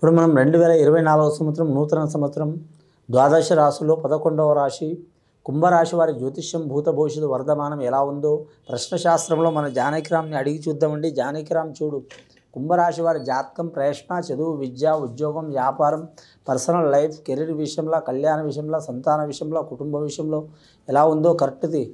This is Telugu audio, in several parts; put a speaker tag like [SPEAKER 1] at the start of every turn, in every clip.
[SPEAKER 1] ఇప్పుడు మనం 2024 సంవత్సరం నూతన సంవత్సరం ద్వాదశ రాశుల్లో 11వ రాశి కుంభరాశి వారి జ్యోతిష్యం భూత భవిష్యత్తు వర్ధమానం ఎలా ఉందో ప్రశ్నశాస్త్రంలో మన జానకిరామ్ని అడిగి చూద్దామండి. జానకిరామ్ చూడు, కుంభరాశి వారి జాతకం ప్రయత్న, చదువు, విద్య, ఉద్యోగం, వ్యాపారం, పర్సనల్ లైఫ్, కెరీర్ విషయంలో, కళ్యాణ విషయంలో, సంతాన విషయంలో, కుటుంబ విషయంలో ఎలా ఉందో కరెక్ట్ది.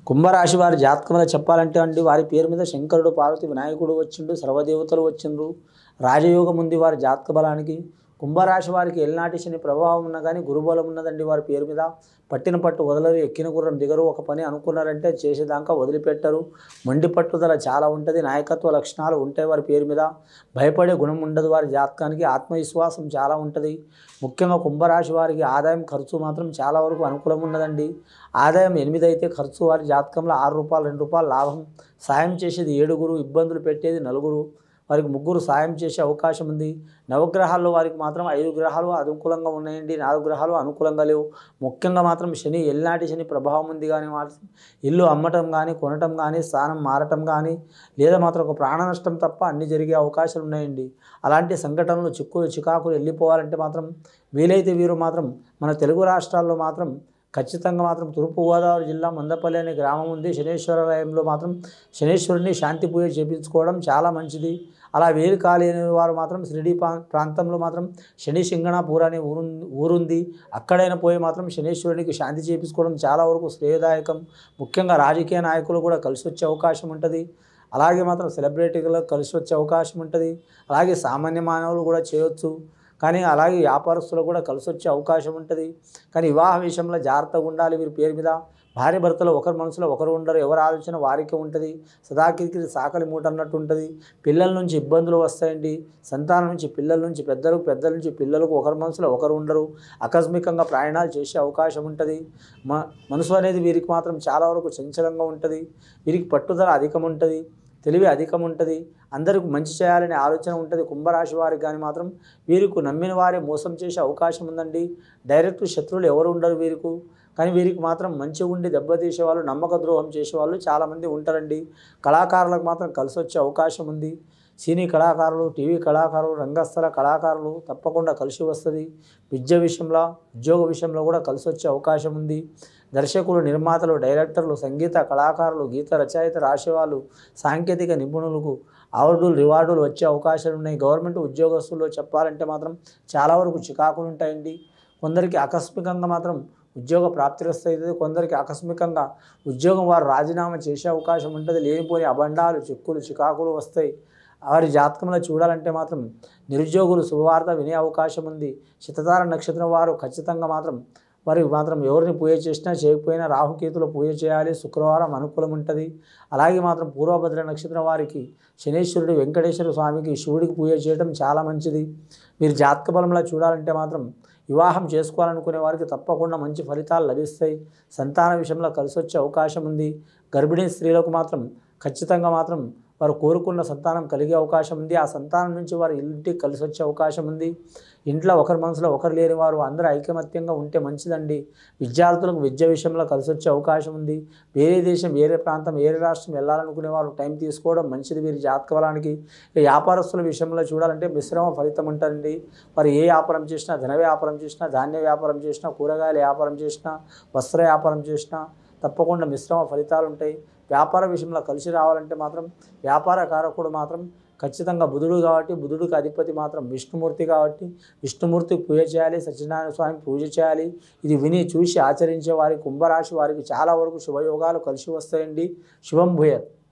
[SPEAKER 1] కుంభరాశి వారి జాతకంలో చెప్పాలంటే అండి, వారి పేరు మీద శంకరుడు, పార్వతి, వినాయకుడు వచ్చిండు, సర్వదేవతలు వచ్చిండ్రు, రాజయోగం ఉంది వారి జాతక బలానికి. కుంభరాశి వారికి ఎల్నాటి శని ప్రభావం ఉన్నా కానీ గురుబలం ఉన్నదండి వారి పేరు మీద. పట్టిన పట్టు వదలరు, ఎక్కిన గుర్రం దిగరు. ఒక పని అనుకున్నారంటే చేసేదాకా వదిలిపెట్టరు. మొండి పట్టుదల చాలా ఉంటుంది. నాయకత్వ లక్షణాలు ఉంటాయి వారి పేరు మీద. భయపడే గుణం ఉండదు వారి జాతకానికి. ఆత్మవిశ్వాసం చాలా ఉంటుంది. ముఖ్యంగా కుంభరాశి వారికి ఆదాయం ఖర్చు మాత్రం చాలా వరకు అనుకూలం ఉన్నదండి. ఆదాయం 8 అయితే ఖర్చు వారి జాతకంలో 6 రూపాయలు, 2 రూపాయలు లాభం. సాయం చేసేది 7, ఇబ్బందులు పెట్టేది 4, వారికి 3 సాయం చేసే అవకాశం ఉంది. నవగ్రహాల్లో వారికి మాత్రం 5 గ్రహాలు అనుకూలంగా ఉన్నాయండి, 4 గ్రహాలు అనుకూలంగా లేవు. ముఖ్యంగా మాత్రం శని, ఎల్నాటి శని ప్రభావం ఉంది. కానీ మాత్రం ఇల్లు అమ్మటం కానీ, కొనటం కానీ, స్థానం మారటం కానీ, లేదా మాత్రం ఒక ప్రాణ నష్టం తప్ప అన్ని జరిగే అవకాశాలు ఉన్నాయండి. అలాంటి సంఘటనలు, చిక్కులు, చికాకులు వెళ్ళిపోవాలంటే మాత్రం వీలైతే వీరు మాత్రం మన తెలుగు రాష్ట్రాల్లో మాత్రం ఖచ్చితంగా మాత్రం తూర్పుగోదావరి జిల్లా మందపల్లి అనే గ్రామం ఉంది. శనేశ్వరాలయంలో మాత్రం శనేశ్వరుని శాంతి పూజ చేయించుకోవడం చాలా మంచిది. అలా వేలు కాలేని వారు మాత్రం షిరిడి ప్రాంతంలో మాత్రం శని సింగణాపూర్ అనే ఊరుంది. అక్కడైనా పోయి మాత్రం శనేశ్వరునికి శాంతి చేయించుకోవడం చాలా వరకు శ్రేయదాయకం. ముఖ్యంగా రాజకీయ నాయకులు కూడా కలిసి వచ్చే అవకాశం ఉంటుంది. అలాగే మాత్రం సెలబ్రిటీలకు కలిసి వచ్చే అవకాశం ఉంటుంది. అలాగే సామాన్య మానవులు కూడా చేయొచ్చు. కానీ అలాగే వ్యాపారస్తులు కూడా కలిసి వచ్చే అవకాశం ఉంటుంది. కానీ వివాహ విషయంలో జాగ్రత్తగా ఉండాలి. వీరి పేరు మీద భార్య భర్తలు ఒకరి మనసులో ఒకరు ఉండరు. ఎవరి ఆలోచన వారికే ఉంటుంది. సదాకిరికి సాకలి మూట అన్నట్టు ఉంటుంది. పిల్లల నుంచి ఇబ్బందులు వస్తాయండి. సంతానం నుంచి పిల్లల నుంచి పెద్దలకు, పెద్దల నుంచి పిల్లలకు ఒకరి మనసులో ఒకరు ఉండరు. ఆకస్మికంగా ప్రయాణాలు చేసే అవకాశం ఉంటుంది. మనసు అనేది వీరికి మాత్రం చాలా వరకు చంచలంగా ఉంటుంది. వీరికి పట్టుదల అధికం ఉంటుంది, తెలివి అధికం ఉంటుంది. అందరికి మంచి చేయాలనే ఆలోచన ఉంటుంది కుంభరాశి వారికి. కానీ మాత్రం వీరికి నమ్మిన వారే మోసం చేసే అవకాశం ఉందండి. డైరెక్ట్ శత్రువులు ఎవరు ఉండరు వీరికి. కానీ వీరికి మాత్రం మంచిగా ఉండి దెబ్బతీసేవాళ్ళు, నమ్మక ద్రోహం చేసేవాళ్ళు చాలామంది ఉంటారండి. కళాకారులకు మాత్రం కలిసి వచ్చే అవకాశం ఉంది. సినీ కళాకారులు, టీవీ కళాకారులు, రంగస్థల కళాకారులు తప్పకుండా కలిసి వస్తుంది. విద్య విషయంలో, ఉద్యోగ విషయంలో కూడా కలిసి వచ్చే అవకాశం ఉంది. దర్శకులు, నిర్మాతలు, డైరెక్టర్లు, సంగీత కళాకారులు, గీత రచయిత రాసేవాళ్ళు, సాంకేతిక నిపుణులకు అవార్డులు, రివార్డులు వచ్చే అవకాశాలు ఉన్నాయి. గవర్నమెంట్ ఉద్యోగస్తుల్లో చెప్పాలంటే మాత్రం చాలా వరకు చికాకులు ఉంటాయండి. కొందరికి ఆకస్మికంగా మాత్రం ఉద్యోగ ప్రాప్తి వస్తుంది. కొందరికి ఆకస్మికంగా ఉద్యోగం వారు రాజీనామా చేసే అవకాశం ఉంటుంది. లేనిపోని అబండాలు, చిక్కులు, చికాకులు వస్తాయి. వారి జాతకంలో చూడాలంటే మాత్రం నిరుద్యోగులు శుభవార్త వినే అవకాశం ఉంది. శతతార నక్షత్రం వారు ఖచ్చితంగా మాత్రం వారికి మాత్రం ఎవరిని పూజ చేసినా చేయకపోయినా రాహుకేతులు పూజ చేయాలి. శుక్రవారం అనుకూలం ఉంటుంది. అలాగే మాత్రం పూర్వభద్ర నక్షత్రం వారికి శనేశ్వరుడు, వెంకటేశ్వర స్వామికి, శివుడికి పూజ చేయడం చాలా మంచిది. మీరు జాతక బలంలో చూడాలంటే మాత్రం వివాహం చేసుకోవాలనుకునే వారికి తప్పకుండా మంచి ఫలితాలు లభిస్తాయి. సంతాన విషయంలో కలిసి వచ్చే అవకాశం ఉంది. గర్భిణీ స్త్రీలకు మాత్రం ఖచ్చితంగా మాత్రం వారు కోరుకున్న సంతానం కలిగే అవకాశం ఉంది. ఆ సంతానం నుంచి వారు ఇంటికి కలిసి వచ్చే అవకాశం ఉంది. ఇంట్లో ఒకరి మనసులో ఒకరు లేని వారు అందరూ ఐకమత్యంగా ఉంటే మంచిదండి. విద్యార్థులకు విద్య విషయంలో కలిసి వచ్చే అవకాశం ఉంది. వేరే దేశం, వేరే ప్రాంతం, వేరే రాష్ట్రం వెళ్ళాలనుకునే వారు టైం తీసుకోవడం మంచిది వీరి జాతక బలానికి. వ్యాపారస్తుల విషయంలో చూడాలంటే మిశ్రమ ఫలితం ఉంటుందండి. వారు ఏ వ్యాపారం చేసినా, ధన వ్యాపారం చేసినా, ధాన్య వ్యాపారం చేసినా, కూరగాయల వ్యాపారం చేసినా, వస్త్ర వ్యాపారం చేసినా తప్పకుండా మిశ్రమ ఫలితాలు ఉంటాయి. వ్యాపార విషయంలో కలిసి రావాలంటే మాత్రం వ్యాపార కారకుడు మాత్రం ఖచ్చితంగా బుధుడు కాబట్టి, బుధుడికి అధిపతి మాత్రం విష్ణుమూర్తి కాబట్టి విష్ణుమూర్తికి పూజ చేయాలి. సత్యనారాయణ స్వామి పూజ చేయాలి. ఇది విని చూసి ఆచరించే వారి కుంభరాశి వారికి చాలా వరకు శుభయోగాలు కలిసి వస్తాయండి. శుభం భూయాత్.